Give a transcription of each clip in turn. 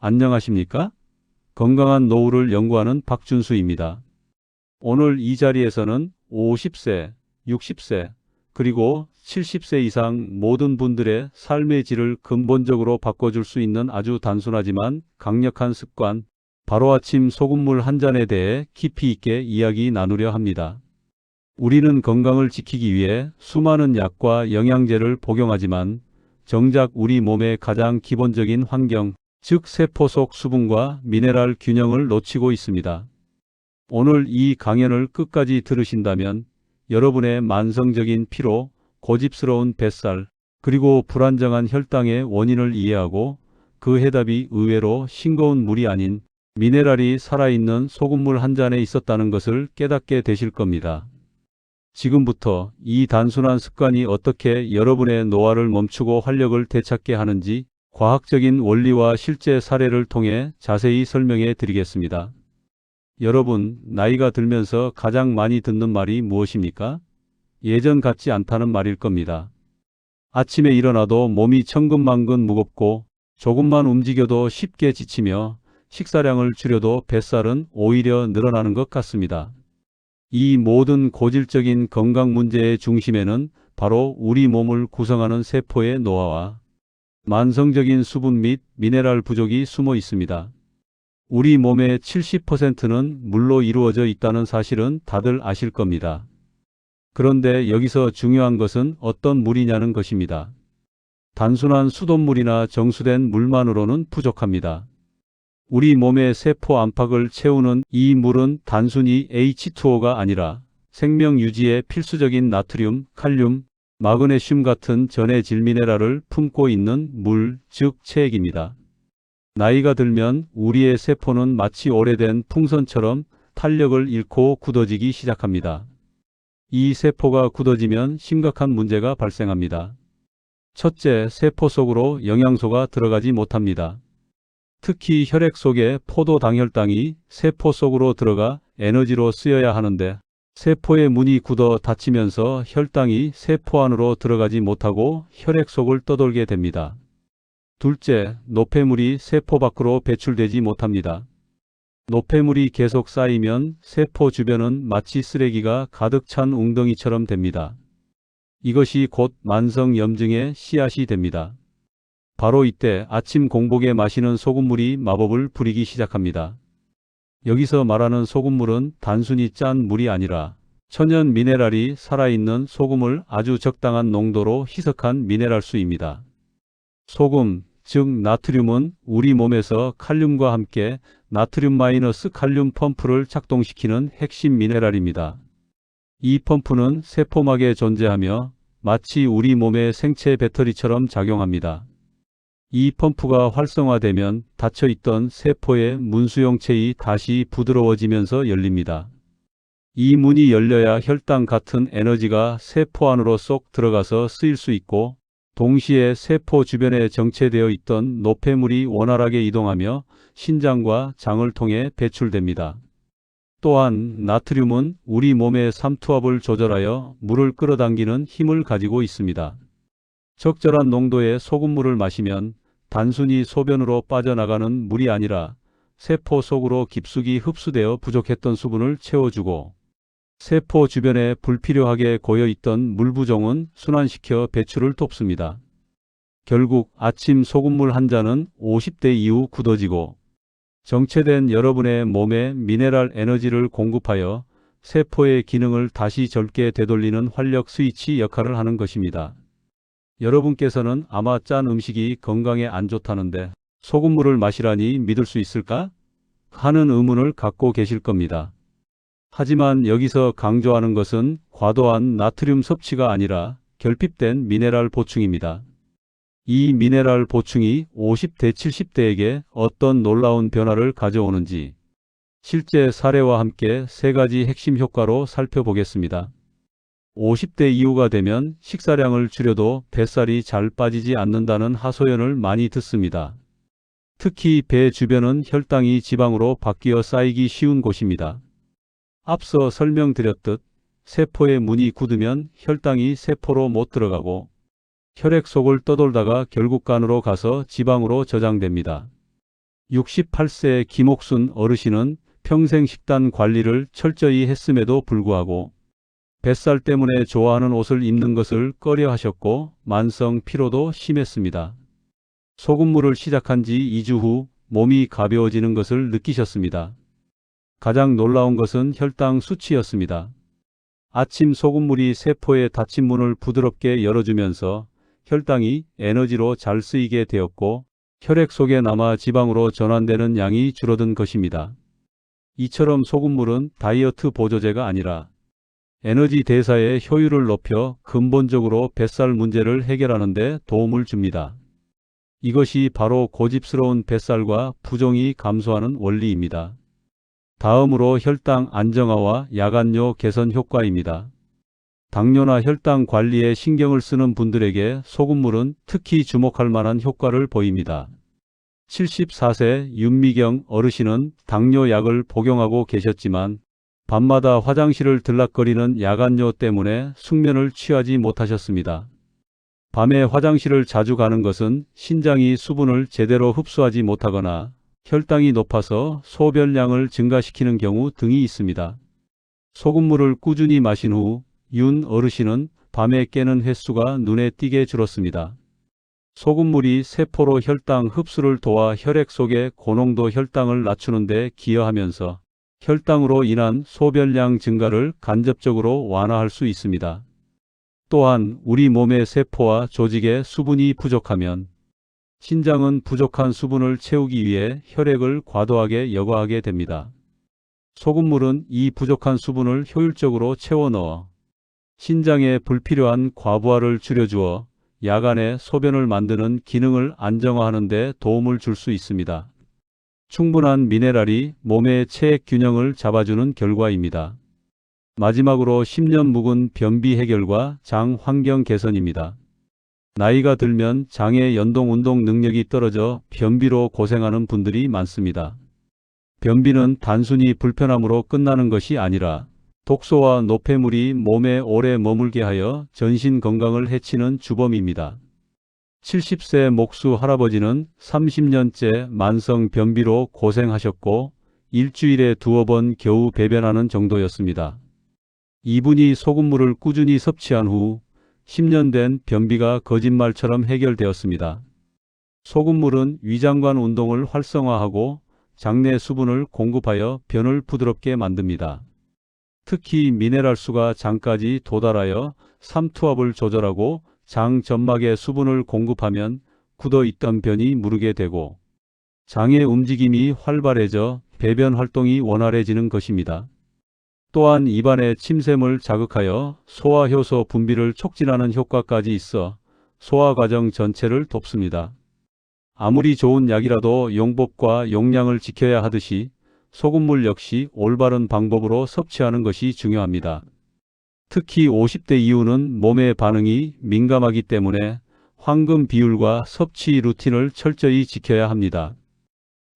안녕하십니까? 건강한 노후를 연구하는 박준수입니다. 오늘 이 자리에서는 50세, 60세, 그리고 70세 이상 모든 분들의 삶의 질을 근본적으로 바꿔줄 수 있는 아주 단순하지만 강력한 습관, 바로 아침 소금물 한 잔에 대해 깊이 있게 이야기 나누려 합니다. 우리는 건강을 지키기 위해 수많은 약과 영양제를 복용하지만 정작 우리 몸의 가장 기본적인 환경, 즉 세포 속 수분과 미네랄 균형을 놓치고 있습니다. 오늘 이 강연을 끝까지 들으신다면 여러분의 만성적인 피로, 고집스러운 뱃살, 그리고 불안정한 혈당의 원인을 이해하고 그 해답이 의외로 싱거운 물이 아닌 미네랄이 살아있는 소금물 한 잔에 있었다는 것을 깨닫게 되실 겁니다. 지금부터 이 단순한 습관이 어떻게 여러분의 노화를 멈추고 활력을 되찾게 하는지 과학적인 원리와 실제 사례를 통해 자세히 설명해 드리겠습니다. 여러분, 나이가 들면서 가장 많이 듣는 말이 무엇입니까? 예전 같지 않다는 말일 겁니다. 아침에 일어나도 몸이 천근만근 무겁고 조금만 움직여도 쉽게 지치며 식사량을 줄여도 뱃살은 오히려 늘어나는 것 같습니다. 이 모든 고질적인 건강 문제의 중심에는 바로 우리 몸을 구성하는 세포의 노화와 만성적인 수분 및 미네랄 부족이 숨어 있습니다. 우리 몸의 70%는 물로 이루어져 있다는 사실은 다들 아실 겁니다. 그런데 여기서 중요한 것은 어떤 물이냐는 것입니다. 단순한 수돗물이나 정수된 물만으로는 부족합니다. 우리 몸의 세포 안팎을 채우는 이 물은 단순히 H2O가 아니라 생명 유지에 필수적인 나트륨, 칼륨, 마그네슘 같은 전해 질미네랄을 품고 있는 물, 즉 체액입니다. 나이가 들면 우리의 세포는 마치 오래된 풍선처럼 탄력을 잃고 굳어지기 시작합니다. 이 세포가 굳어지면 심각한 문제가 발생합니다. 첫째, 세포 속으로 영양소가 들어가지 못합니다. 특히 혈액 속의 포도당혈당이 세포 속으로 들어가 에너지로 쓰여야 하는데 세포의 문이 굳어 닫히면서 혈당이 세포 안으로 들어가지 못하고 혈액 속을 떠돌게 됩니다. 둘째, 노폐물이 세포 밖으로 배출되지 못합니다. 노폐물이 계속 쌓이면 세포 주변은 마치 쓰레기가 가득 찬 웅덩이처럼 됩니다. 이것이 곧 만성염증의 씨앗이 됩니다. 바로 이때 아침 공복에 마시는 소금물이 마법을 부리기 시작합니다. 여기서 말하는 소금물은 단순히 짠 물이 아니라 천연 미네랄이 살아있는 소금을 아주 적당한 농도로 희석한 미네랄수입니다. 소금, 즉 나트륨은 우리 몸에서 칼륨과 함께 나트륨 마이너스 칼륨 펌프를 작동시키는 핵심 미네랄입니다. 이 펌프는 세포막에 존재하며 마치 우리 몸의 생체 배터리처럼 작용합니다. 이 펌프가 활성화되면 닫혀있던 세포의 문수용체이 다시 부드러워지면서 열립니다. 이 문이 열려야 혈당 같은 에너지가 세포 안으로 쏙 들어가서 쓰일 수 있고 동시에 세포 주변에 정체되어 있던 노폐물이 원활하게 이동하며 신장과 장을 통해 배출됩니다. 또한 나트륨은 우리 몸의 삼투압을 조절하여 물을 끌어당기는 힘을 가지고 있습니다. 적절한 농도의 소금물을 마시면 단순히 소변으로 빠져나가는 물이 아니라 세포 속으로 깊숙이 흡수되어 부족했던 수분을 채워주고 세포 주변에 불필요하게 고여있던 물 부종은 순환시켜 배출을 돕습니다. 결국 아침 소금물 한 잔은 50대 이후 굳어지고 정체된 여러분의 몸에 미네랄 에너지를 공급하여 세포의 기능을 다시 젊게 되돌리는 활력 스위치 역할을 하는 것입니다. 여러분께서는 아마 짠 음식이 건강에 안 좋다는데 소금물을 마시라니 믿을 수 있을까? 하는 의문을 갖고 계실 겁니다. 하지만 여기서 강조하는 것은 과도한 나트륨 섭취가 아니라 결핍된 미네랄 보충입니다. 이 미네랄 보충이 50대, 70대에게 어떤 놀라운 변화를 가져오는지 실제 사례와 함께 세 가지 핵심 효과로 살펴보겠습니다. 50대 이후가 되면 식사량을 줄여도 뱃살이 잘 빠지지 않는다는 하소연을 많이 듣습니다. 특히 배 주변은 혈당이 지방으로 바뀌어 쌓이기 쉬운 곳입니다. 앞서 설명드렸듯 세포의 문이 굳으면 혈당이 세포로 못 들어가고 혈액 속을 떠돌다가 결국 간으로 가서 지방으로 저장됩니다. 68세 김옥순 어르신은 평생 식단 관리를 철저히 했음에도 불구하고 뱃살 때문에 좋아하는 옷을 입는 것을 꺼려 하셨고 만성 피로도 심했습니다. 소금물을 시작한 지 2주 후 몸이 가벼워지는 것을 느끼셨습니다. 가장 놀라운 것은 혈당 수치였습니다. 아침 소금물이 세포의 닫힌 문을 부드럽게 열어주면서 혈당이 에너지로 잘 쓰이게 되었고 혈액 속에 남아 지방으로 전환되는 양이 줄어든 것입니다. 이처럼 소금물은 다이어트 보조제가 아니라 에너지 대사의 효율을 높여 근본적으로 뱃살 문제를 해결하는 데 도움을 줍니다. 이것이 바로 고집스러운 뱃살과 부종이 감소하는 원리입니다. 다음으로 혈당 안정화와 야간뇨 개선 효과입니다. 당뇨나 혈당 관리에 신경을 쓰는 분들에게 소금물은 특히 주목할 만한 효과를 보입니다. 74세 윤미경 어르신은 당뇨약을 복용하고 계셨지만 밤마다 화장실을 들락거리는 야간뇨 때문에 숙면을 취하지 못하셨습니다. 밤에 화장실을 자주 가는 것은 신장이 수분을 제대로 흡수하지 못하거나 혈당이 높아서 소변량을 증가시키는 경우 등이 있습니다. 소금물을 꾸준히 마신 후 윤 어르신은 밤에 깨는 횟수가 눈에 띄게 줄었습니다. 소금물이 세포로 혈당 흡수를 도와 혈액 속의 고농도 혈당을 낮추는 데 기여하면서 혈당으로 인한 소변량 증가를 간접적으로 완화할 수 있습니다. 또한 우리 몸의 세포와 조직에 수분이 부족하면 신장은 부족한 수분을 채우기 위해 혈액을 과도하게 여과하게 됩니다. 소금물은 이 부족한 수분을 효율적으로 채워 넣어 신장에 불필요한 과부하를 줄여주어 야간에 소변을 만드는 기능을 안정화하는 데 도움을 줄 수 있습니다. 충분한 미네랄이 몸의 체액 균형을 잡아주는 결과입니다. 마지막으로 10년 묵은 변비 해결과 장 환경 개선입니다. 나이가 들면 장의 연동 운동 능력이 떨어져 변비로 고생하는 분들이 많습니다. 변비는 단순히 불편함으로 끝나는 것이 아니라 독소와 노폐물이 몸에 오래 머물게 하여 전신 건강을 해치는 주범입니다. 70세 목수 할아버지는 30년째 만성 변비로 고생하셨고 일주일에 2번 겨우 배변하는 정도였습니다. 이분이 소금물을 꾸준히 섭취한 후 10년 된 변비가 거짓말처럼 해결되었습니다. 소금물은 위장관 운동을 활성화하고 장내 수분을 공급하여 변을 부드럽게 만듭니다. 특히 미네랄수가 장까지 도달하여 삼투압을 조절하고 장 점막에 수분을 공급하면 굳어있던 변이 무르게 되고 장의 움직임이 활발해져 배변 활동이 원활해지는 것입니다. 또한 입안의 침샘을 자극하여 소화효소 분비를 촉진하는 효과까지 있어 소화 과정 전체를 돕습니다. 아무리 좋은 약이라도 용법과 용량을 지켜야 하듯이 소금물 역시 올바른 방법으로 섭취하는 것이 중요합니다. 특히 50대 이후는 몸의 반응이 민감하기 때문에 황금 비율과 섭취 루틴을 철저히 지켜야 합니다.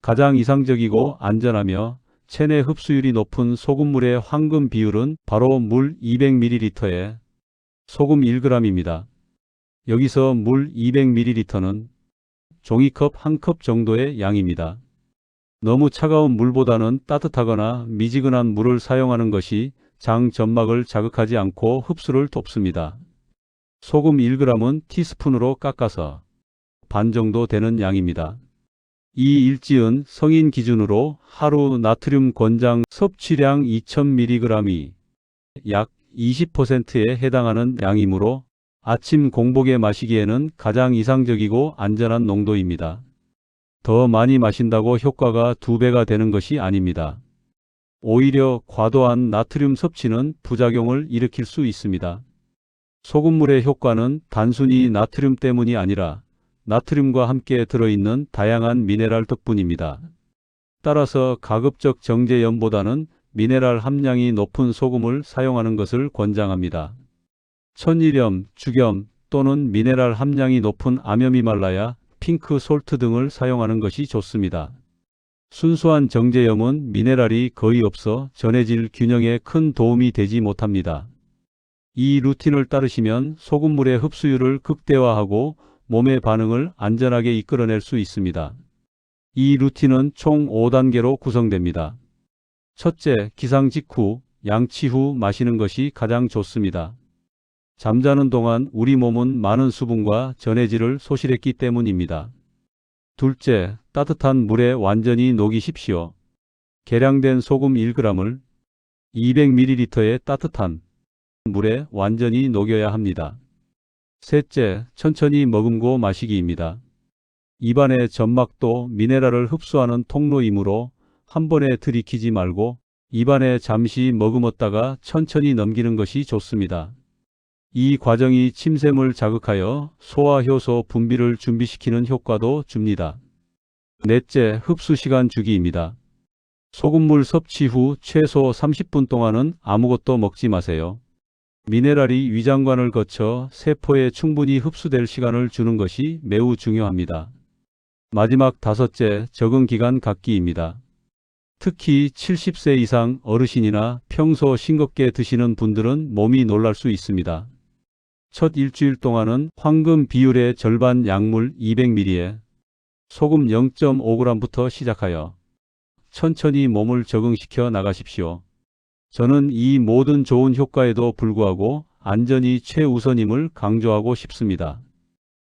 가장 이상적이고 안전하며 체내 흡수율이 높은 소금물의 황금 비율은 바로 물 200ml에 소금 1g입니다. 여기서 물 200ml는 종이컵 1컵 정도의 양입니다. 너무 차가운 물보다는 따뜻하거나 미지근한 물을 사용하는 것이 장 점막을 자극하지 않고 흡수를 돕습니다. 소금 1g은 티스푼으로 깎아서 반 정도 되는 양입니다. 이 일지은 성인 기준으로 하루 나트륨 권장 섭취량 2000mg이 약 20%에 해당하는 양이므로 아침 공복에 마시기에는 가장 이상적이고 안전한 농도입니다. 더 많이 마신다고 효과가 2배가 되는 것이 아닙니다. 오히려 과도한 나트륨 섭취는 부작용을 일으킬 수 있습니다. 소금물의 효과는 단순히 나트륨 때문이 아니라 나트륨과 함께 들어있는 다양한 미네랄 덕분입니다. 따라서 가급적 정제염보다는 미네랄 함량이 높은 소금을 사용하는 것을 권장합니다. 천일염, 죽염 또는 미네랄 함량이 높은 암염이말라야, 핑크 솔트 등을 사용하는 것이 좋습니다. 순수한 정제염은 미네랄이 거의 없어 전해질 균형에 큰 도움이 되지 못합니다. 이 루틴을 따르시면 소금물의 흡수율을 극대화하고 몸의 반응을 안전하게 이끌어낼 수 있습니다. 이 루틴은 총 5단계로 구성됩니다. 첫째, 기상 직후, 양치 후 마시는 것이 가장 좋습니다. 잠자는 동안 우리 몸은 많은 수분과 전해질을 소실했기 때문입니다. 둘째, 따뜻한 물에 완전히 녹이십시오. 계량된 소금 1g을 200ml의 따뜻한 물에 완전히 녹여야 합니다. 셋째, 천천히 머금고 마시기입니다. 입안의 점막도 미네랄을 흡수하는 통로이므로 한 번에 들이키지 말고 입안에 잠시 머금었다가 천천히 넘기는 것이 좋습니다. 이 과정이 침샘을 자극하여 소화효소 분비를 준비시키는 효과도 줍니다. 넷째, 흡수시간 주기입니다. 소금물 섭취 후 최소 30분 동안은 아무것도 먹지 마세요. 미네랄이 위장관을 거쳐 세포에 충분히 흡수될 시간을 주는 것이 매우 중요합니다. 마지막 다섯째, 적응 기간 갖기입니다. 특히 70세 이상 어르신이나 평소 싱겁게 드시는 분들은 몸이 놀랄 수 있습니다. 첫 일주일 동안은 황금 비율의 절반 약물 200ml에 소금 0.5g부터 시작하여 천천히 몸을 적응시켜 나가십시오. 저는 이 모든 좋은 효과에도 불구하고 안전이 최우선임을 강조하고 싶습니다.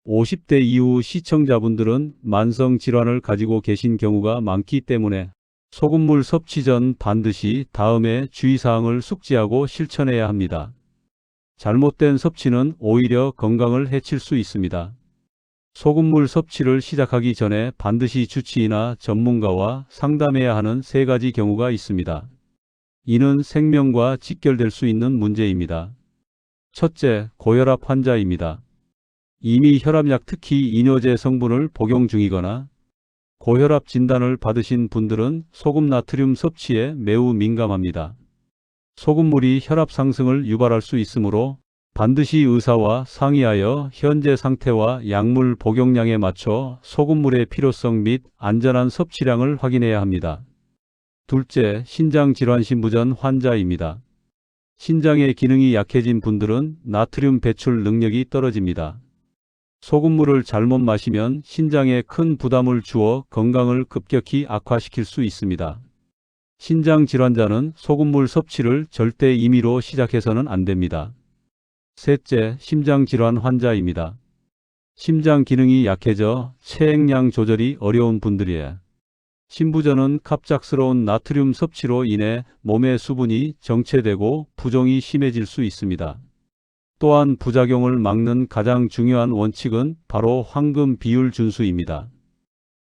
50대 이후 시청자분들은 만성 질환을 가지고 계신 경우가 많기 때문에 소금물 섭취 전 반드시 다음의 주의사항을 숙지하고 실천해야 합니다. 잘못된 섭취는 오히려 건강을 해칠 수 있습니다. 소금물 섭취를 시작하기 전에 반드시 주치의나 전문가와 상담해야 하는 3가지 경우가 있습니다. 이는 생명과 직결될 수 있는 문제입니다. 첫째, 고혈압 환자입니다. 이미 혈압약 특히 이뇨제 성분을 복용 중이거나 고혈압 진단을 받으신 분들은 소금 나트륨 섭취에 매우 민감합니다. 소금물이 혈압 상승을 유발할 수 있으므로 반드시 의사와 상의하여 현재 상태와 약물 복용량에 맞춰 소금물의 필요성 및 안전한 섭취량을 확인해야 합니다. 둘째, 신장질환 신부전 환자입니다. 신장의 기능이 약해진 분들은 나트륨 배출 능력이 떨어집니다. 소금물을 잘못 마시면 신장에 큰 부담을 주어 건강을 급격히 악화시킬 수 있습니다. 신장 질환자는 소금물 섭취를 절대 임의로 시작해서는 안 됩니다. 셋째, 심장질환 환자입니다. 심장 기능이 약해져 체액량 조절이 어려운 분들이에요. 신부전은 갑작스러운 나트륨 섭취로 인해 몸의 수분이 정체되고 부종이 심해질 수 있습니다. 또한 부작용을 막는 가장 중요한 원칙은 바로 황금 비율 준수입니다.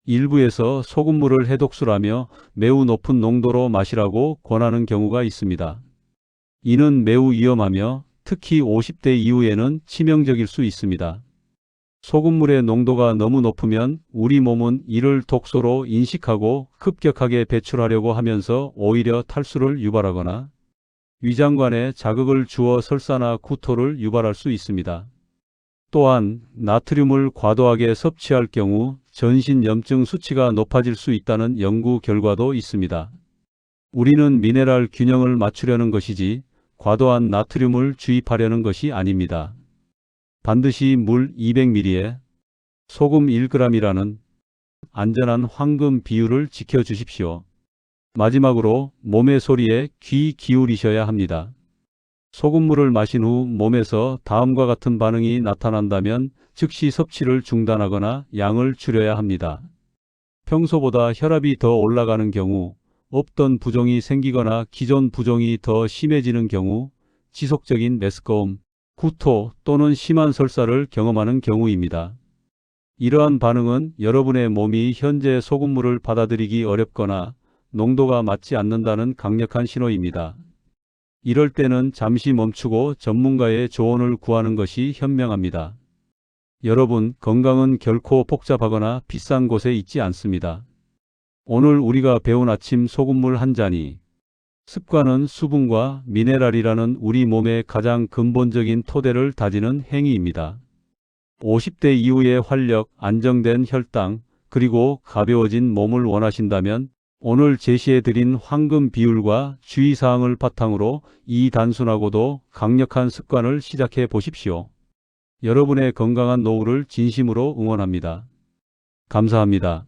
일부에서 소금물을 해독수라며 매우 높은 농도로 마시라고 권하는 경우가 있습니다. 이는 매우 위험하며 특히 50대 이후에는 치명적일 수 있습니다. 소금물의 농도가 너무 높으면 우리 몸은 이를 독소로 인식하고 급격하게 배출하려고 하면서 오히려 탈수를 유발하거나 위장관에 자극을 주어 설사나 구토를 유발할 수 있습니다. 또한 나트륨을 과도하게 섭취할 경우 전신 염증 수치가 높아질 수 있다는 연구 결과도 있습니다. 우리는 미네랄 균형을 맞추려는 것이지 과도한 나트륨을 주입하려는 것이 아닙니다. 반드시 물 200ml에 소금 1g이라는 안전한 황금 비율을 지켜주십시오. 마지막으로 몸의 소리에 귀 기울이셔야 합니다. 소금물을 마신 후 몸에서 다음과 같은 반응이 나타난다면 즉시 섭취를 중단하거나 양을 줄여야 합니다. 평소보다 혈압이 더 올라가는 경우, 없던 부종이 생기거나 기존 부종이 더 심해지는 경우, 지속적인 메스꺼움, 구토 또는 심한 설사를 경험하는 경우입니다. 이러한 반응은 여러분의 몸이 현재 소금물을 받아들이기 어렵거나 농도가 맞지 않는다는 강력한 신호입니다. 이럴 때는 잠시 멈추고 전문가의 조언을 구하는 것이 현명합니다. 여러분, 건강은 결코 복잡하거나 비싼 곳에 있지 않습니다. 오늘 우리가 배운 아침 소금물 한 잔이 습관은 수분과 미네랄이라는 우리 몸의 가장 근본적인 토대를 다지는 행위입니다. 50대 이후의 활력, 안정된 혈당, 그리고 가벼워진 몸을 원하신다면 오늘 제시해드린 황금 비율과 주의사항을 바탕으로 이 단순하고도 강력한 습관을 시작해 보십시오. 여러분의 건강한 노후를 진심으로 응원합니다. 감사합니다.